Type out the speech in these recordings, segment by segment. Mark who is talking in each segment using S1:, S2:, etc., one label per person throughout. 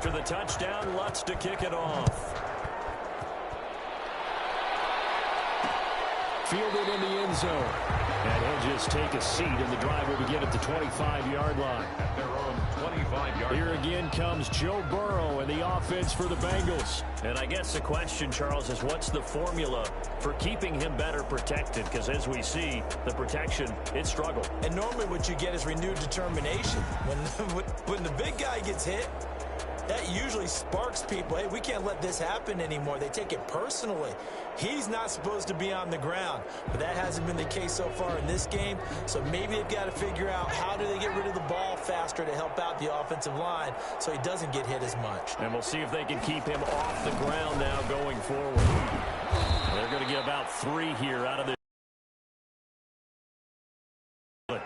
S1: After the touchdown, Lutz to kick it off. Fielded in the end zone. And he'll just take a seat, and the drive will begin at the 25-yard line.
S2: At their own 25-yard.
S1: Here again comes Joe Burrow and the offense for the Bengals. And I guess the question, Charles, is what's the formula for keeping him better protected? Because as we see, the protection, it struggled.
S3: And normally what you get is renewed determination. When the big guy gets hit, that usually sparks people. Hey, we can't let this happen anymore. They take it personally. He's not supposed to be on the ground, but that hasn't been the case so far in this game. So maybe they've got to figure out how do they get rid of the ball faster to help out the offensive line so he doesn't get hit as much.
S1: And we'll see if they can keep him off the ground now going forward. They're going to get about 3 here out of this.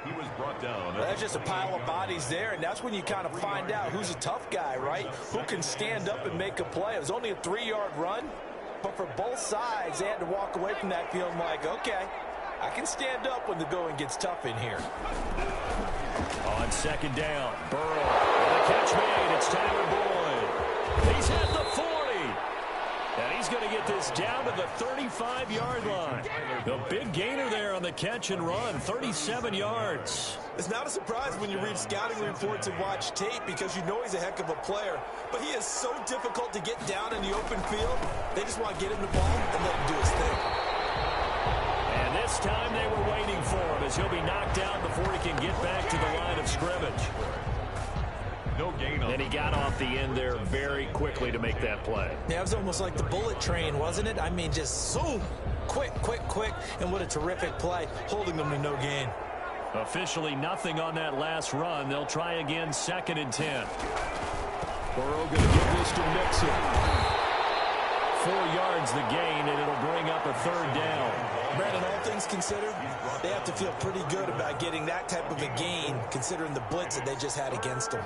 S2: He was brought down.
S3: That's just a pile of bodies there, and that's when you kind of find out who's a tough guy, right? Who can stand up and make a play. It was only a 3-yard run, but for both sides, they had to walk away from that feeling like, okay, I can stand up when the going gets tough in here.
S1: On second down, Burrow. And the catch made. It's Tyler Boyd. He's at the 40. And he's going to get this down to the 35-yard line. The big gainer there on the catch and run, 37 yards.
S3: It's not a surprise when you read scouting reports and watch tape because you know he's a heck of a player. But he is so difficult to get down in the open field. They just want to get him the ball and let him do his thing.
S1: And this time they were waiting for him as he'll be knocked out before he can get back to the line of scrimmage.
S2: No gain on.
S1: And he got off the end there very quickly to make that play.
S3: Yeah, it was almost like the bullet train, wasn't it? I mean, just zoom, quick, and what a terrific play, holding them to no gain.
S1: Officially nothing on that last run. They'll try again, 2nd and 10. Burrow going to give this to Mixon. 4 yards the gain, and it'll bring up a 3rd down.
S3: Brandon, all things considered, they have to feel pretty good about getting that type of a gain, considering the blitz that they just had against them.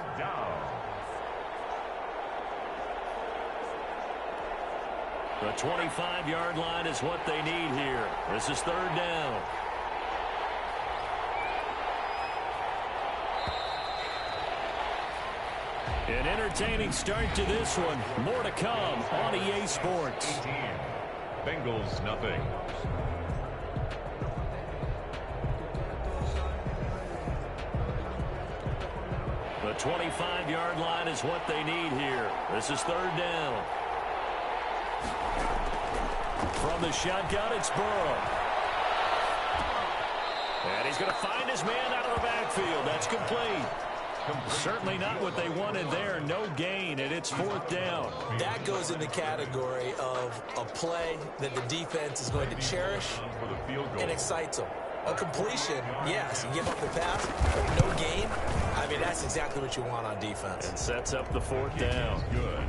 S1: The 25-yard line is what they need here. This is 3rd down. An entertaining start to this one. More to come on EA Sports.
S2: 18. Bengals, nothing.
S1: The 25-yard line is what they need here. This is 3rd down. From the shotgun, it's Burrow. And he's going to find his man out of the backfield. That's complete. Certainly not what they wanted there. No gain, and it's 4th down.
S3: That goes in the category of a play that the defense is going to cherish and excites them. A completion, yes, you give up the pass, but no gain. I mean, that's exactly what you want on defense.
S1: And sets up the 4th down.
S2: Good.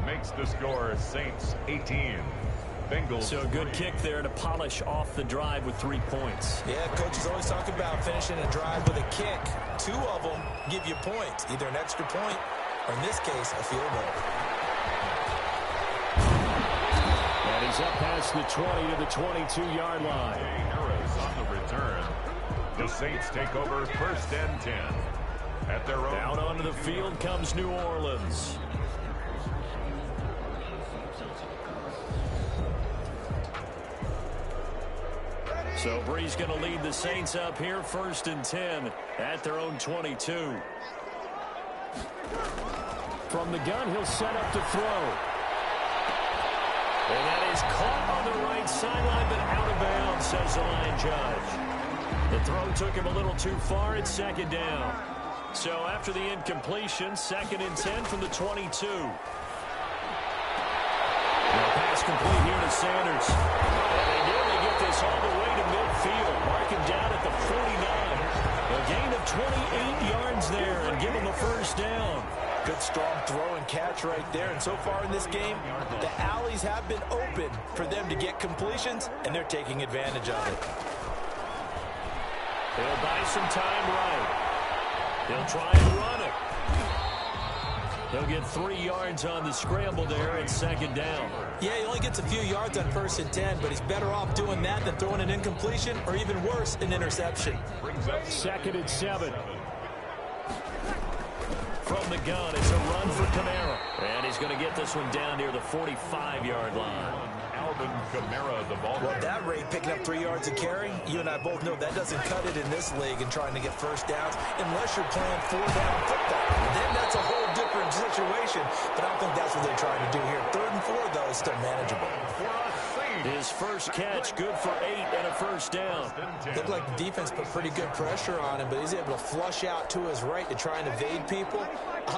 S2: Makes the score Saints 18. Bengals.
S1: So a good kick there to polish off the drive with 3 points.
S3: Yeah, coaches always talk about finishing a drive with a kick. 2 of them give you points, either an extra point or, in this case, a field goal.
S1: And he's up past the 20 to the 22-yard line.
S2: Harris on the return. The Saints take over 1st and 10. At their own.
S1: Out onto the field comes New Orleans. So Bree's going to lead the Saints up here, 1st and 10 at their own 22. From the gun, he'll set up to throw. And that is caught on the right sideline, but out of bounds, says the line judge. The throw took him a little too far. It's 2nd down. So after the incompletion, 2nd and 10 from the 22. Now pass complete here to Sanders. And they nearly get this all the way to midfield. Mark him down at the 49. A gain of 28 yards there and give him a 1st down.
S3: Good strong throw and catch right there. And so far in this game, the alleys have been open for them to get completions, and they're taking advantage of it.
S1: They'll buy some time right. They'll try and run it. He'll get 3 yards on the scramble there at 2nd down.
S3: Yeah, he only gets a few yards on 1st and 10, but he's better off doing that than throwing an incompletion or even worse, an interception.
S1: 2nd and 7. from the gun. It's a run for Kamara. And he's going to get this one down near the 45-yard line.
S2: Alvin Kamara, the ball.
S3: Well, that rate, picking up 3 yards a carry, you and I both know that doesn't cut it in this league and trying to get first downs unless you're playing 4-down football. Then that's a whole different situation, but I don't think that's what they're trying to do here. 3rd and 4, though, is still manageable.
S1: His first catch, good for 8 and a first down.
S3: Looked like the defense put pretty good pressure on him, but he's able to flush out to his right to try and evade people.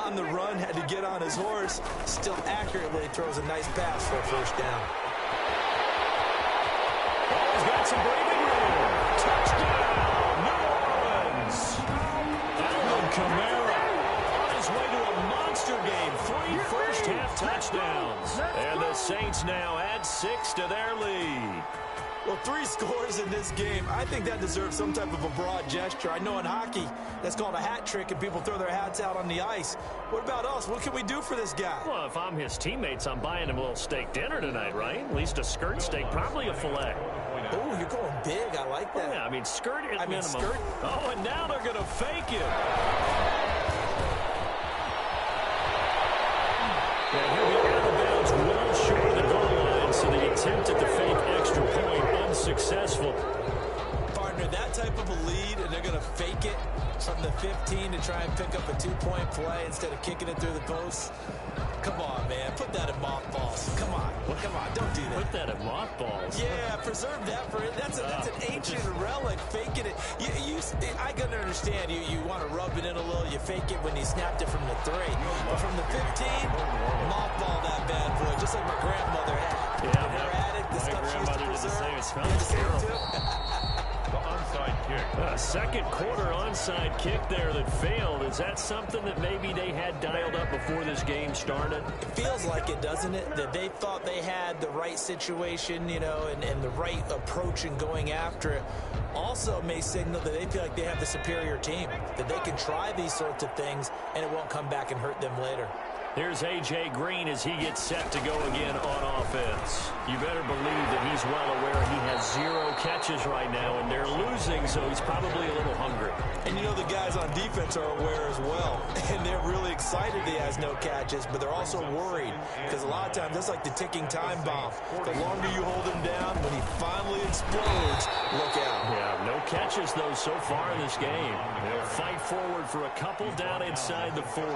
S3: On the run, had to get on his horse. Still accurately throws a nice pass for a first down.
S1: Oh, he's got some breathing room. Touchdown, New Orleans. Alvin Kamara on his way to a monster game. 3 first-half touchdowns. And the Saints now add 6 to their lead.
S3: Well, 3 scores in this game. I think that deserves some type of a broad gesture. I know in hockey, that's called a hat trick, and people throw their hats out on the ice. What about us? What can we do for this guy?
S1: Well, if I'm his teammates, I'm buying him a little steak dinner tonight, right? At least a skirt steak, probably a filet.
S3: Oh, you're going big. I like that.
S1: Yeah, I mean, skirt at minimum.
S3: Skirt?
S1: Oh, and now they're going to fake it. Yeah, he'll be out of bounds well short of the goal line, so the attempt at the fake extra point unsuccessful.
S3: Partner, that type of a lead, and they're going to fake it from the 15 to try and pick up a 2-point play instead of kicking it through the posts. Come on, man. Put that in mothballs. Come on. Come on. Don't do that.
S1: Put that in mothballs.
S3: Yeah, preserve that for it. That's an ancient relic. Faking it. I can understand you want to rub it in a little. You fake it when you snapped it from the 3. But from the 15, mothball that bad boy, just like my grandmother had.
S1: Yeah,
S3: her attic, the stuff she used to preserve.
S1: It smells terrible.
S2: The onside kick.
S1: Second quarter onside kick there that failed. Is that something that maybe they had dialed up before this game started?
S3: It feels like it, doesn't it? That they thought they had the right situation, and the right approach in going after it. Also may signal that they feel like they have the superior team, that they can try these sorts of things and it won't come back and hurt them later.
S1: Here's A.J. Green as he gets set to go again on offense. You better believe that he's well aware he has 0 catches right now, and they're losing, so he's probably a little hungry.
S3: And the guys on defense are aware as well, and they're really excited he has no catches, but they're also worried, because a lot of times that's like the ticking time bomb. The longer you hold him down, when he finally explodes, look out.
S1: Yeah, no catches, though, so far in this game. They'll fight forward for a couple down inside the 40.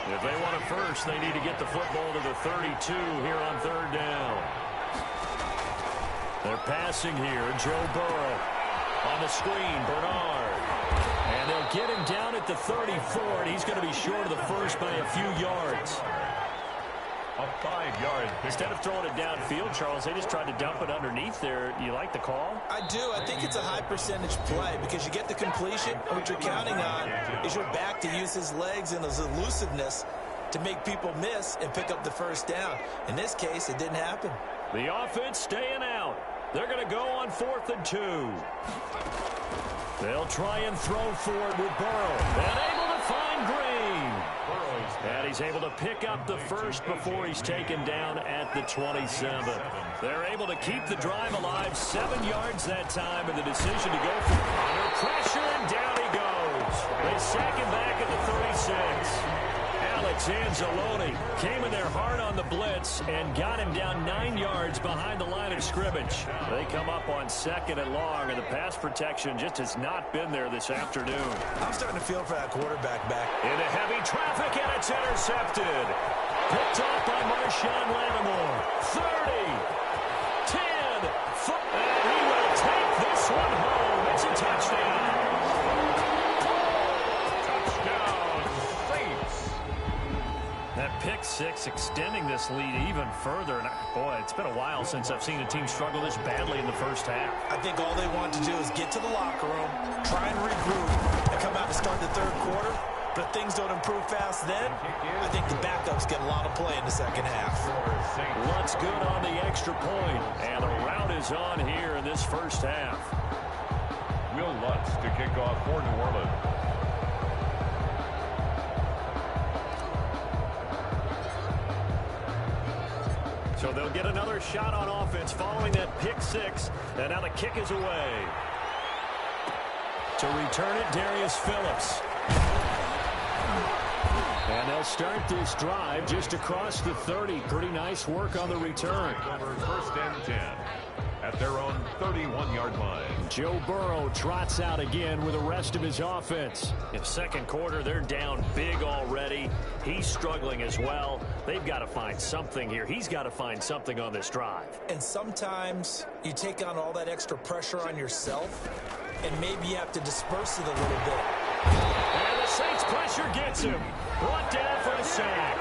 S1: If they want it first, they need to get the football to the 32 here on 3rd down. They're passing here. Joe Burrow on the screen. Bernard. And they'll get him down at the 34, and he's going to be short of the first by a few yards.
S2: A 5-yard.
S1: Instead of throwing it downfield, Charles, they just tried to dump it underneath there. You like the call?
S3: I do. I think it's a high percentage play because you get the completion. What you're counting on is your back to use his legs and his elusiveness to make people miss and pick up the first down. In this case, it didn't happen.
S1: The offense staying out. They're going to go on 4th and 2. They'll try and throw for it with Burrow. And able to find Green. And he's able to pick up the first before he's taken down at the 27. They're able to keep the drive alive. 7 yards that time, and the decision to go for it. Under pressure, and down he goes. They sack him back at the 36. Alex Anzalone came in there hard on the blitz and got him down 9 yards behind the line of scrimmage. They come up on 2nd and long, and the pass protection just has not been there this afternoon.
S3: I'm starting to feel for that quarterback back.
S1: Into heavy traffic, and it's intercepted. Picked off by Marshawn Lattimore. 30, 10, and he will take this one home. It's a touchdown. That pick 6 extending this lead even further. And boy, it's been a while since I've seen a team struggle this badly in the first half.
S3: I think all they want to do is get to the locker room, try and regroup, and come out and start the 3rd quarter. But if things don't improve fast then, I think the backups get a lot of play in the 2nd half.
S1: Lutz good on the extra point. And the rout is on here in this first half.
S2: Will Lutz to kick off for New Orleans.
S1: So they'll get another shot on offense following that pick 6. And now the kick is away. To return it, Darius Phillips. And they'll start this drive just across the 30. Pretty nice work on the return.
S2: Over first and 10 at their own 31-yard line.
S1: Joe Burrow trots out again with the rest of his offense. In second quarter, they're down big already. He's struggling as well. They've got to find something here. He's got to find something on this drive.
S3: And sometimes you take on all that extra pressure on yourself, and maybe you have to disperse it a little bit.
S1: And the Saints pressure gets him. Brought down for a sack.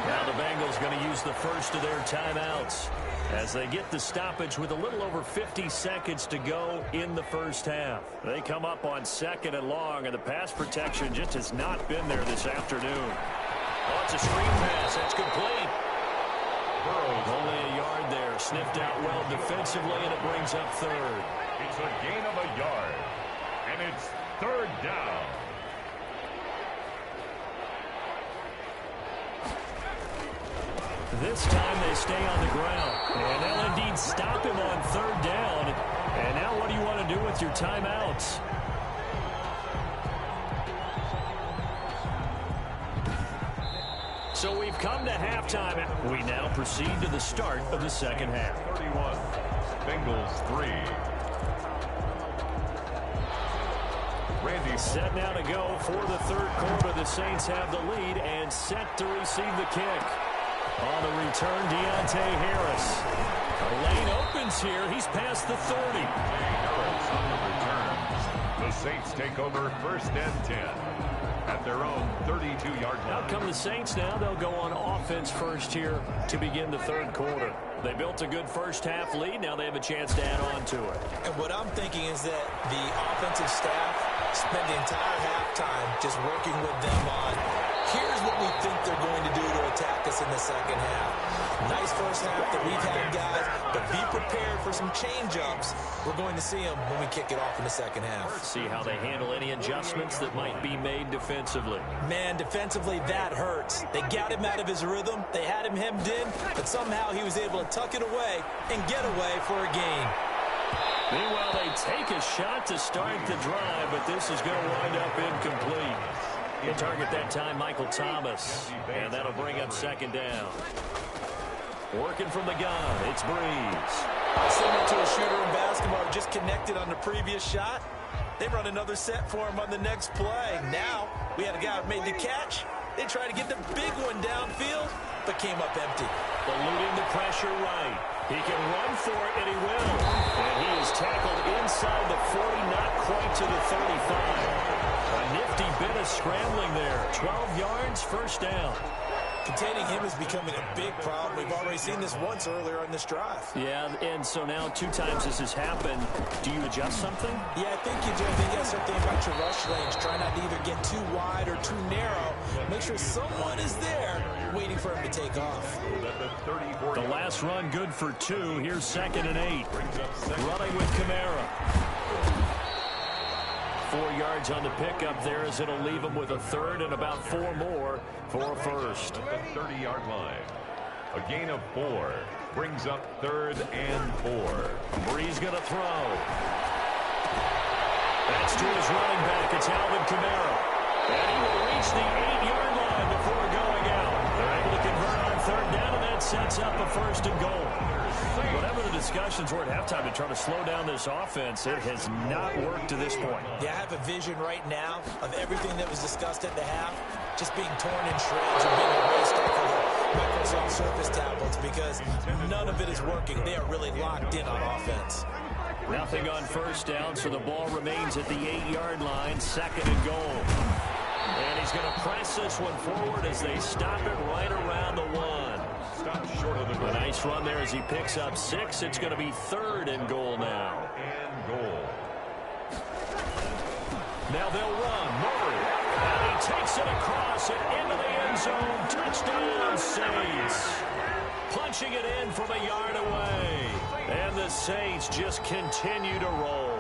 S1: Now the Bengals going to use the first of their timeouts as they get the stoppage with a little over 50 seconds to go in the first half. They come up on 2nd and long, and the pass protection just has not been there this afternoon. Oh, it's a screen pass. That's complete. Burrow's only a yard there. Sniffed out well defensively, and it brings up 3rd.
S2: It's a gain of a yard, and it's 3rd down.
S1: This time they stay on the ground. And they'll indeed stop him on 3rd down. And now what do you want to do with your timeouts? So we've come to halftime. We now proceed to the start of the second half.
S2: 31, Bengals 3. Randy
S1: set now to go for the 3rd quarter. The Saints have the lead and set to receive the kick. On the return, Deontay Harris. A lane opens here. He's past the 30.
S2: Harris on the return. The Saints take over first and 10 at their own 32-yard line.
S1: Out come the Saints now. They'll go on offense first here to begin the 3rd quarter. They built a good first half lead. Now they have a chance to add on to it.
S3: And what I'm thinking is that the offensive staff spent the entire halftime just working with them on, here's what we think they're going to do to attack us in the second half. Nice first half that we've had, guys, but be prepared for some change-ups. We're going to see them when we kick it off in the second half.
S1: Let's see how they handle any adjustments that might be made defensively.
S3: Man, defensively, that hurts. They got him out of his rhythm. They had him hemmed in, but somehow he was able to tuck it away and get away for a gain.
S1: Meanwhile, they take a shot to start the drive, but this is going to wind up incomplete. The target that time, Michael Thomas, and that'll bring up 2nd down. Working from the gun, it's Breeze.
S3: Similar to a shooter in basketball, just connected on the previous shot. They run another set for him on the next play. Now, we had a guy who made the catch. They tried to get the big one downfield, but came up empty.
S1: Eluding the pressure right. He can run for it, and he will. And he is tackled inside the 40, not quite to the 35. A nifty bit of scrambling there. 12 yards, 1st down.
S3: Containing him is becoming a big problem. We've already seen this once earlier on this drive.
S1: Yeah, and so now 2 times this has happened. Do you adjust something?
S3: Yeah, I think you do. I think you got to start thinking about your rush lanes. Try not to either get too wide or too narrow. Make sure someone is there waiting for him to take off.
S1: The last run good for 2. Here's 2nd and 8. Running with Kamara. 4 yards on the pickup there as it'll leave him with a 3rd and about 4 more for a 1st.
S2: At the 30-yard line. A gain of 4 brings up 3rd and 4.
S1: Breeze going to throw. That's to his running back. It's Alvin Kamara. And he will reach the 8-yard line before going out. They're able to convert on 3rd down, and that sets up a 1st and goal. Whatever the discussions were at halftime to try to slow down this offense, it has not worked to this point.
S3: Yeah, I have a vision right now of everything that was discussed at the half just being torn in shreds or being erased off of the Microsoft Surface tablets because none of it is working. They are really locked in on offense.
S1: Nothing on 1st down, so the ball remains at the 8-yard line, 2nd and goal. And he's going to press this one forward as they stop it right around the 1.
S2: Stop short of the goal.
S1: A nice run there as he picks up 6. It's going to be 3rd and goal now.
S2: And goal.
S1: Now they'll run. Murray. And he takes it across and into the end zone. Touchdown, Saints. Punching it in from a yard away. And the Saints just continue to roll.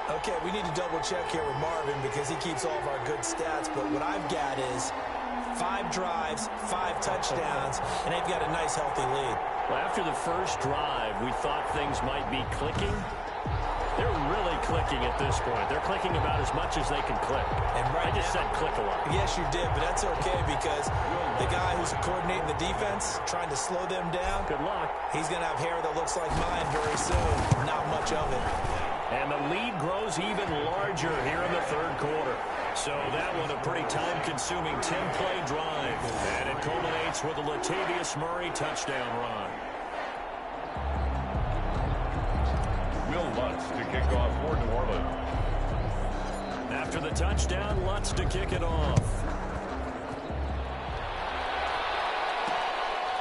S3: Okay, we need to double check here with Marvin because he keeps all of our good stats. But what I've got is 5 drives, 5 touchdowns, and they've got a nice, healthy lead.
S1: Well, after the first drive, we thought things might be clicking. They're really clicking at this point. They're clicking about as much as they can click.
S3: And
S1: I just said click a lot.
S3: Yes, you did, but that's okay because the guy who's coordinating the defense, trying to slow them down,
S1: Good luck.
S3: he's going to have hair that looks like mine very soon. Not much of it.
S1: And the lead grows even larger here in the third quarter. So that one a pretty time-consuming 10-play drive. And it culminates with a Latavius Murray touchdown run.
S2: Will Lutz to kick off for New Orleans.
S1: After the touchdown, Lutz to kick it off.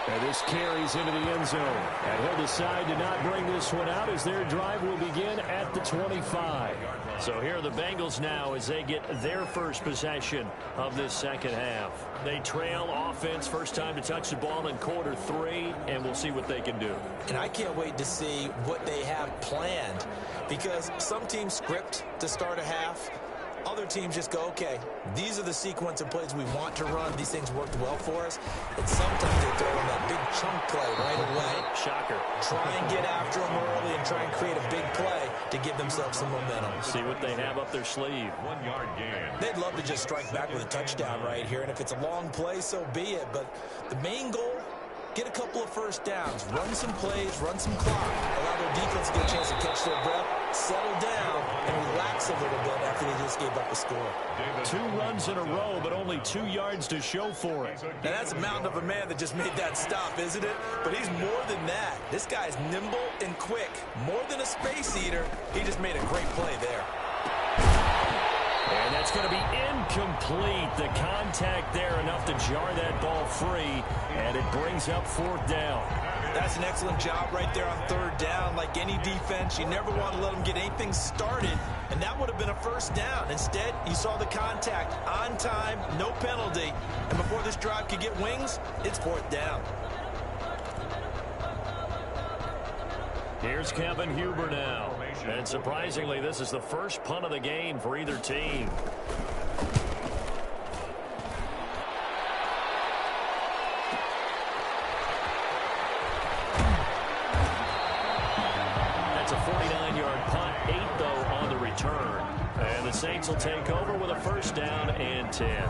S1: And this carries into the end zone. And he'll decide to not bring this one out as their drive will begin at the 25. So here are the Bengals now as they get their first possession of this second half. They trail offense, first time to touch the ball in quarter 3, and we'll see what they can do.
S3: And I can't wait to see what they have planned because some teams script to start a half. Other teams just go, okay, these are the sequence of plays we want to run. These things worked well for us. And sometimes they throw in that big chunk play right away.
S1: Shocker.
S3: Try and get after them early and try and create a big play to give themselves some momentum.
S1: See what they have up their sleeve.
S2: 1 yard gain.
S3: They'd love to just strike back with a touchdown right here. And if it's a long play, so be it. But the main goal, get a couple of first downs, run some plays, run some clock, allow their defense to get a chance to catch their breath, settle down, and relax a little bit after they just gave up a score.
S1: 2 runs in a row, but only 2 yards to show for it.
S3: Now, that's a mountain of a man that just made that stop, isn't it? But he's more than that. This guy's nimble and quick. More than a space eater, he just made a great play there.
S1: And that's going to be incomplete. The contact there enough to jar that ball free, and it brings up 4th down.
S3: That's an excellent job right there on 3rd down. Like any defense, you never want to let them get anything started, and that would have been a first down. Instead, you saw the contact on time, no penalty, and before this drive could get wings, it's 4th down.
S1: Here's Kevin Huber now. And surprisingly, this is the first punt of the game for either team. That's a 49-yard punt, 8 though on the return. And the Saints will take over with a first down and 10.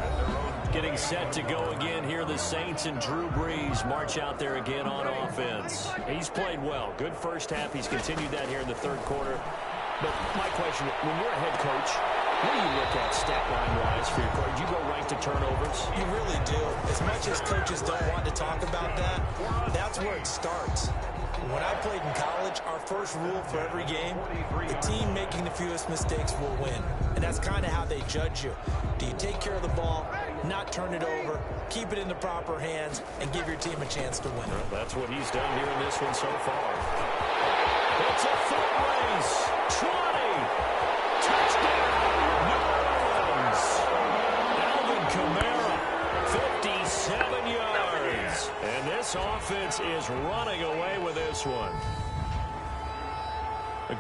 S1: Getting set to go again here. The Saints and Drew Brees march out there again on offense. He's played well. Good first half. He's continued that here in the third quarter. But my question, when you're a head coach, what do you look at stat line-wise for your coach? Do you go right to turnovers?
S3: You really do. As much as coaches don't want to talk about that, that's where it starts. When I played in college, our first rule for every game, the team making the fewest mistakes will win. And that's kind of how they judge you. Do you take care of the ball, not turn it over, keep it in the proper hands, and give your team a chance to win?
S1: Well, that's what he's done here in this one so far. It's a foot race. 20. Touchdown. New Orleans. Alvin Kamara, 57 yards. And this offense is running away with this one.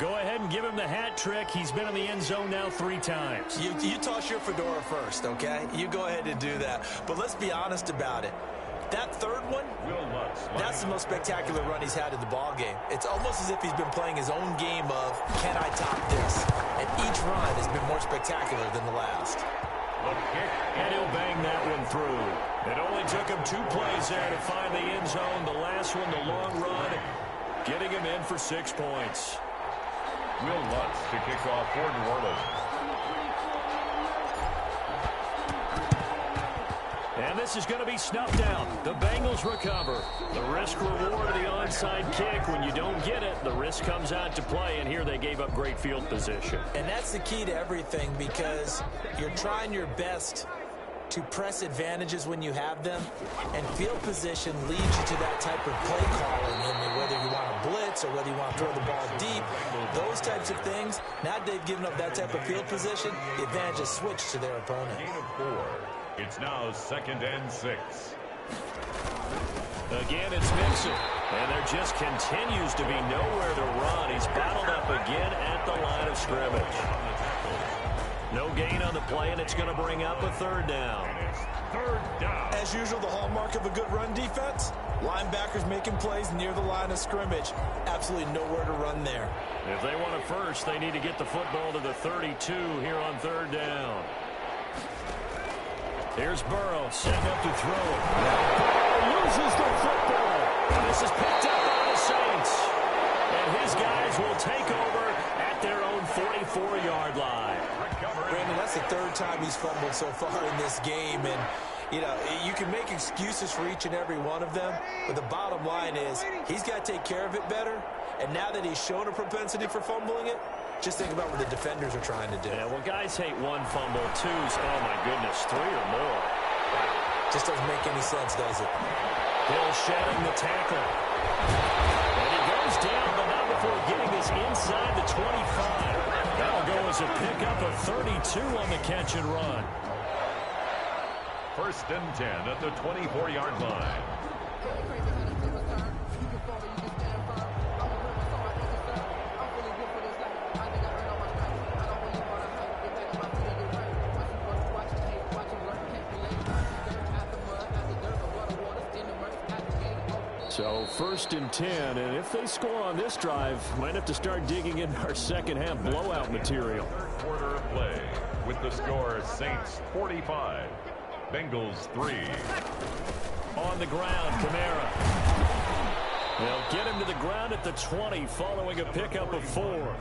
S1: Go ahead and give him the hat trick. He's been in the end zone now 3 times.
S3: You toss your fedora first, okay? You go ahead and do that. But let's be honest about it. That third one, that's the most spectacular run he's had in the ball game. It's almost as if he's been playing his own game of, can I top this? And each run has been more spectacular than the last.
S1: And he'll bang that one through. It only took him 2 plays there to find the end zone. The last one, the long run, getting him in for 6 points.
S2: Will Lutz to kick off for New Orleans.
S1: And this is going to be snuffed out. The Bengals recover. The risk-reward of the onside kick. When you don't get it, the risk comes out to play, and here they gave up great field position.
S3: And that's the key to everything because you're trying your best to press advantages when you have them, and field position leads you to that type of play calling, and whether you want to blitz or whether you want to throw the ball deep, those types of things. Now they've given up that type of field position, the advantage is switched to their opponent.
S2: Gain of 4. It's now 2nd and 6.
S1: Again, it's Mixon, and there just continues to be nowhere to run. He's bottled up again at the line of scrimmage. No gain on the play, and it's going to bring up a third down.
S2: Third down.
S3: As usual, the hallmark of a good run defense, linebackers making plays near the line of scrimmage. Absolutely nowhere to run there.
S1: If they want a first, they need to get the football to the 32 here on third down. Here's Burrow, setting up to throw it. Burrow loses the football. And this is picked up by the Saints. And his guys will take over at their own 44-yard line.
S3: Brandon, that's the third time he's fumbled so far in this game. And, you know, you can make excuses for each and every one of them. But the bottom line is he's got to take care of it better. And now that he's shown a propensity for fumbling it, just think about what the defenders are trying to do.
S1: Yeah, well, guys hate one fumble, twos, oh, my goodness, three or more.
S3: Just doesn't make any sense, does it?
S1: Hill shedding the tackle. And he goes down, but not before getting this inside the 25. That'll go as a pickup of 32 on the catch and run.
S2: First and 10 at the 24-yard line.
S1: So first and 10, and if they score on this drive, might have to start digging in our second half blowout material.
S2: Third quarter of play with the score Saints 45, Bengals 3.
S1: On the ground, Kamara. They'll get him to the ground at the 20 following a pickup of 4.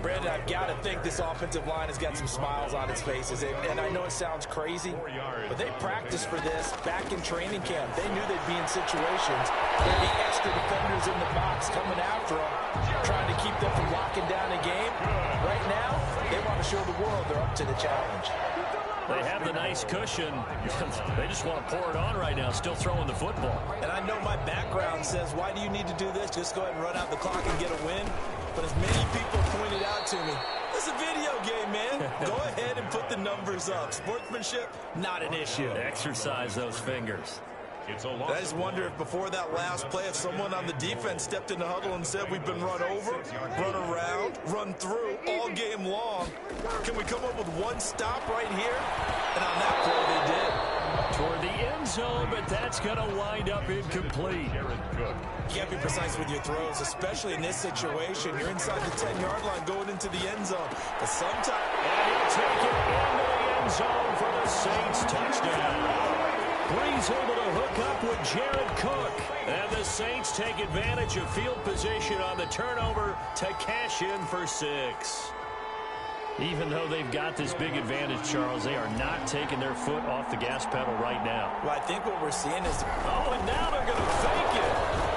S3: Brandon, I've got to think this offensive line has got some smiles on its faces. And I know it sounds crazy, but they practiced for this back in training camp. They knew they'd be in situations where there'd be extra defenders in the box coming after them, trying to keep them from locking down a game. Right now, they want to show the world they're up to the challenge.
S1: They have the nice cushion. They just want to pour it on right now, still throwing the football.
S3: And I know my background says, why do you need to do this? Just go ahead and run out the clock and get a win. But as many people pointed out to me, it's a video game, man. Go ahead and put the numbers up. Sportsmanship, not an issue.
S1: Exercise those fingers.
S3: I just wonder if before that last play, if someone on the defense stepped in the huddle and said we've been run over, run around, run through all game long. Can we come up with one stop right here? And on that play, they did.
S1: Toward the end zone, but that's going to wind up incomplete.
S3: You can't be precise with your throws, especially in this situation. You're inside the 10-yard line going into the end zone. But sometimes...
S1: And he'll take it into the end zone for the Saints touchdown. Breeze able to hook up with Jared Cook. And the Saints take advantage of field position on the turnover to cash in for 6. Even though they've got this big advantage, Charles, they are not taking their foot off the gas pedal right now.
S3: Well, I think what we're seeing is...
S1: Oh, and now they're going to fake it.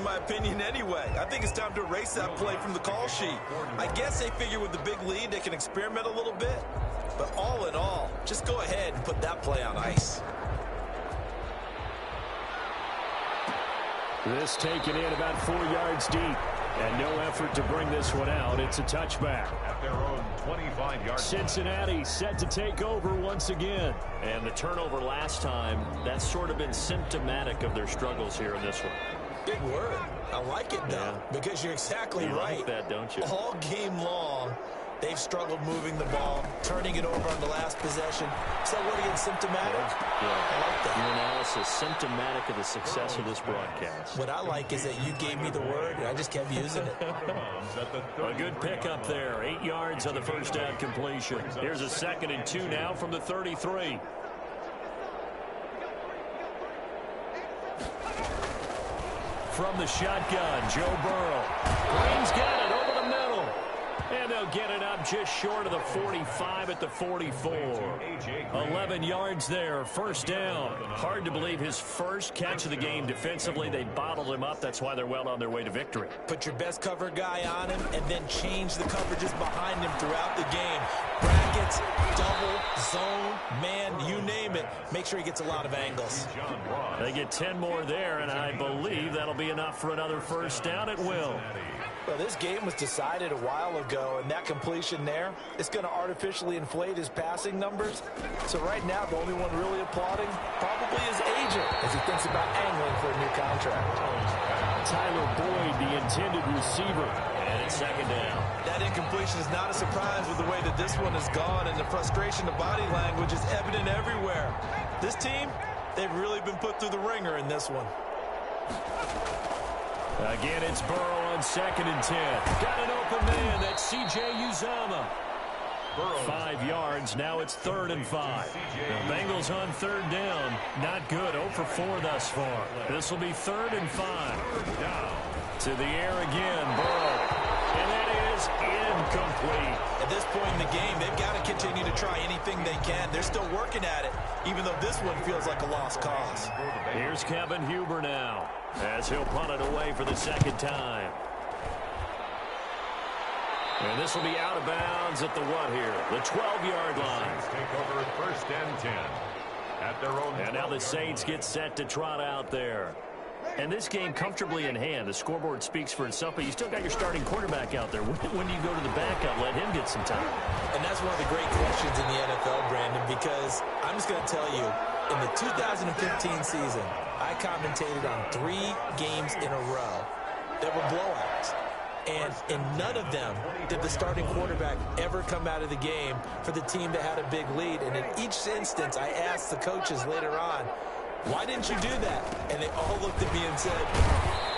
S3: My opinion anyway. I think it's time to erase that play from the call sheet. I guess they figure with the big lead they can experiment a little bit, but all in all, just go ahead and put that play on ice.
S1: This taken in about 4 yards deep, and no effort to bring this one out. It's a touchback.
S2: At their own 25-yard.
S1: Cincinnati set to take over once again. And the turnover last time, that's sort of been symptomatic of their struggles here in this one.
S3: Big word. I like it, though, because you're exactly right.
S1: You like that, don't you?
S3: All game long, they've struggled moving the ball, turning it over on the last possession. So what again, symptomatic?
S1: Yeah.
S3: I like that.
S1: Your analysis, symptomatic of the success of this broadcast.
S3: What I like is that you gave me the word, and I just kept using it.
S1: A good pickup there. 8 yards on the first down completion. Here's a 2nd and 2 now from the 33. From the shotgun, Joe Burrow. Green's got it over the middle. And they'll get it up just short of the 45 at the 44. 11 yards there, first down. Hard to believe his first catch of the game defensively. They bottled him up. That's why they're well on their way to victory.
S3: Put your best cover guy on him and then change the coverages behind him throughout the game. he gets double, zone, man, you name it. Make sure he gets a lot of angles.
S1: They get 10 more there, and I believe that'll be enough for another first down at will.
S3: Well, this game was decided a while ago, and that completion there is going to artificially inflate his passing numbers. So right now, the only one really applauding probably his agent as he thinks about angling for a new contract.
S1: Tyler Boyd, the intended receiver, and it's second down.
S3: That incompletion is not a surprise with the way that this one has gone, and the frustration of body language is evident everywhere. This team, they've really been put through the ringer in this one.
S1: Again, it's Burrow on 2nd and 10. Got an open man. That's C.J. Uzomah. 5 yards. Now it's 3rd and 5. The Bengals on 3rd down. Not good. 0 for 4 thus far. This will be 3rd and 5. To the air again. Burrow. And that is incomplete.
S3: At this point in the game, they've got to continue to try anything they can. They're still working at it, even though this one feels like a lost cause.
S1: Here's Kevin Huber now, as he'll punt it away for the 2nd time. And this will be out of bounds at the what here? The 12-yard line.
S2: Take over 1st and 10 at their own.
S1: And now the Saints get set to trot out there. And this game comfortably in hand. The scoreboard speaks for itself, but you still got your starting quarterback out there. When do you go to the backup? Let him get some time.
S3: And that's one of the great questions in the NFL, Brandon, because I'm just going to tell you, in the 2015 season, I commentated on 3 games in a row that were blowouts. And in none of them did the starting quarterback ever come out of the game for the team that had a big lead. And in each instance, I asked the coaches later on, why didn't you do that? And they all looked at me and said,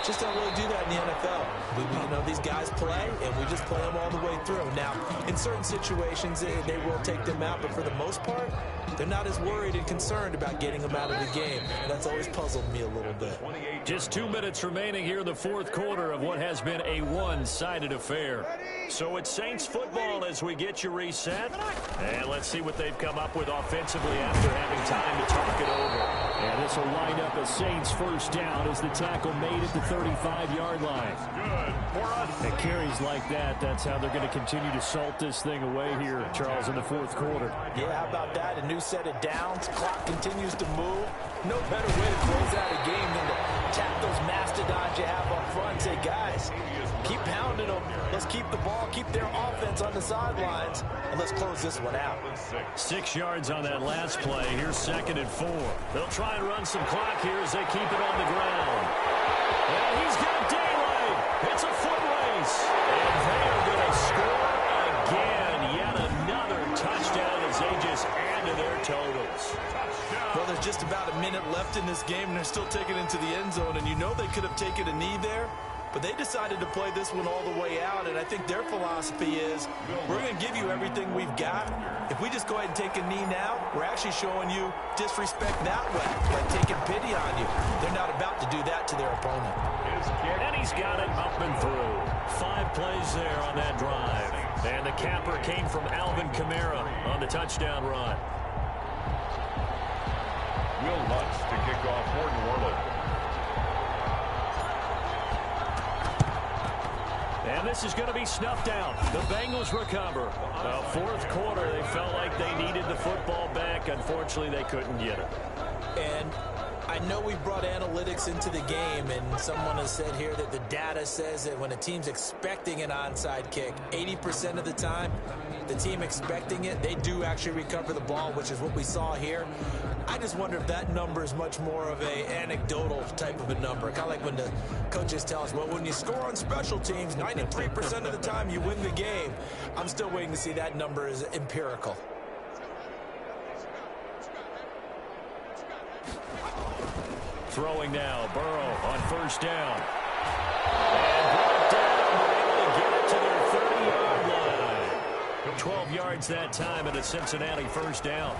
S3: just don't really do that in the NFL. These guys play, and we just play them all the way through. Now, in certain situations, they will take them out, but for the most part, they're not as worried and concerned about getting them out of the game. And that's always puzzled me a little bit.
S1: Just 2 minutes remaining here in the 4th quarter of what has been a one-sided affair. So it's Saints football as we get you reset. And let's see what they've come up with offensively after having time to talk it over. And this will wind up a Saints first down as the tackle made at the 35-yard line.
S2: Good for us.
S1: And carries like that, that's how they're going to continue to salt this thing away here, Charles, in the 4th quarter.
S3: Yeah, how about that? A new set of downs. Clock continues to move. No better way to close out a game than to tap those mastodons you have up front and say, guys, keep pounding them. Let's keep the ball, keep their offense on the sidelines, and let's close this one out.
S1: 6 yards on that last play. Here's 2nd and 4. They'll try and run some clock here as they keep it on the ground. And he's got daylight. It's a foot race. And they are going to score again. Yet another touchdown as they just add to their totals.
S3: Well, there's just about a minute left in this game, and they're still taking it into the end zone. And you know they could have taken a knee there, but they decided to play this one all the way out. And I think their philosophy is, we're going to give you everything we've got. If we just go ahead and take a knee now, we're actually showing you disrespect that way, like taking pity on you. They're not about to do that to their opponent.
S1: And he's got it up and through. 5 plays there on that drive. And the capper came from Alvin Kamara on the touchdown run.
S2: Will Lutz to kick off for New Orleans.
S1: And this is going to be snuffed out. The Bengals recover. The 4th quarter, they felt like they needed the football back. Unfortunately, they couldn't get it.
S3: And I know we brought analytics into the game, and someone has said here that the data says that when a team's expecting an onside kick, 80% of the time, the team expecting it, they do actually recover the ball, which is what we saw here. I just wonder if that number is much more of a anecdotal type of a number. Kind of like when the coaches tell us, well, when you score on special teams, 93% of the time you win the game. I'm still waiting to see that number is empirical.
S1: Throwing now, Burrow on first down. And brought down, but able to get it to their 30-yard line. 12 yards that time at a Cincinnati first down.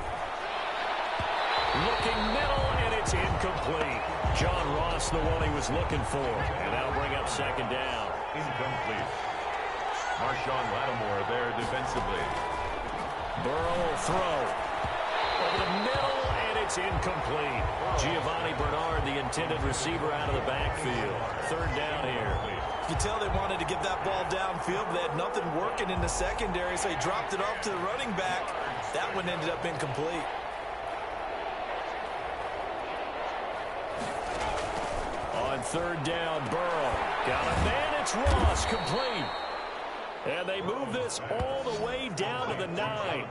S1: Looking middle, and it's incomplete. John Ross, the one he was looking for. And that'll bring up 2nd down.
S2: Incomplete. Marshawn Lattimore there defensively.
S1: Burrow will throw. Over the middle, and it's incomplete. Giovanni Bernard, the intended receiver out of the backfield. Third down here.
S3: You can tell they wanted to get that ball downfield, but they had nothing working in the secondary, so he dropped it off to the running back. That one ended up incomplete.
S1: On third down, Burrow. Got a man, it's Ross, complete. And they move this all the way down to the 9.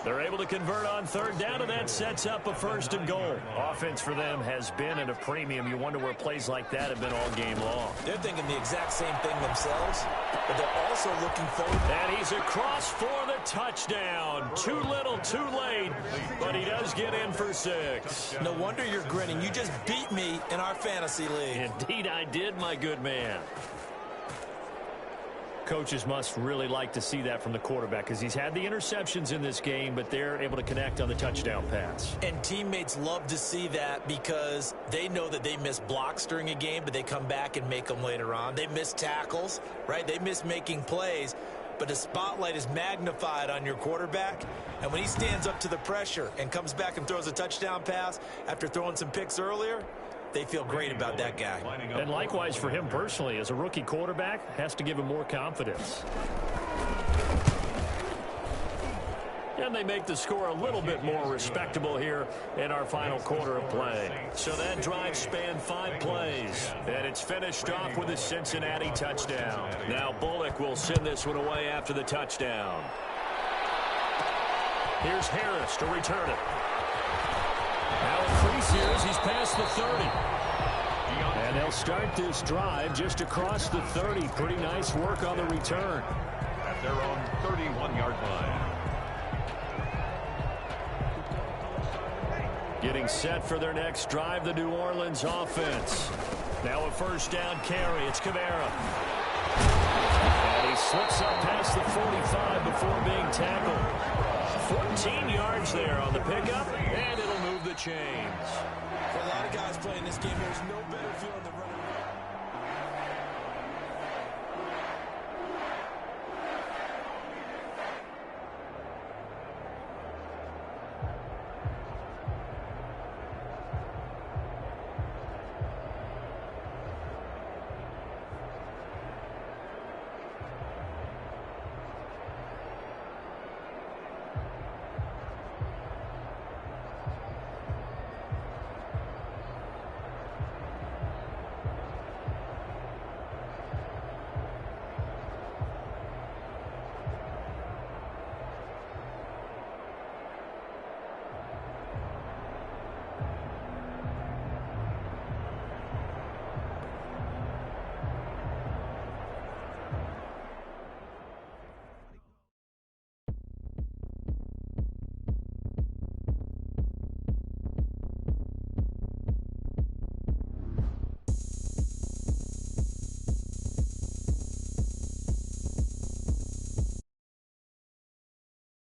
S1: They're able to convert on third down, and that sets up a 1st and goal. Offense for them has been at a premium. You wonder where plays like that have been all game long.
S3: They're thinking the exact same thing themselves, but they're also looking forward.
S1: And he's across for the touchdown. Too little, too late, but he does get in for 6.
S3: No wonder you're grinning. You just beat me in our fantasy league.
S1: Indeed I did, my good man. Coaches must really like to see that from the quarterback because he's had the interceptions in this game, but they're able to connect on the touchdown pass.
S3: And teammates love to see that because they know that they miss blocks during a game, but they come back and make them later on. They miss tackles, right? They miss making plays, but the spotlight is magnified on your quarterback. And when he stands up to the pressure and comes back and throws a touchdown pass after throwing some picks earlier, they feel great about that guy.
S1: And likewise for him personally, as a rookie quarterback, has to give him more confidence. And they make the score a little bit more respectable here in our final quarter of play. So that drive spanned 5 plays. And it's finished off with a Cincinnati touchdown. Now Bullock will send this one away after the touchdown. Here's Harris to return it. Now increase here as he's past the 30. And they'll start this drive just across the 30. Pretty nice work on the return.
S2: At their own 31-yard line.
S1: Getting set for their next drive, the New Orleans offense. Now a 1st down carry. It's Kamara. And he slips up past the 45 before being tackled. 14 yards there on the pickup, and it'll move the chains.
S3: For a lot of guys playing this game, there's no better feeling than running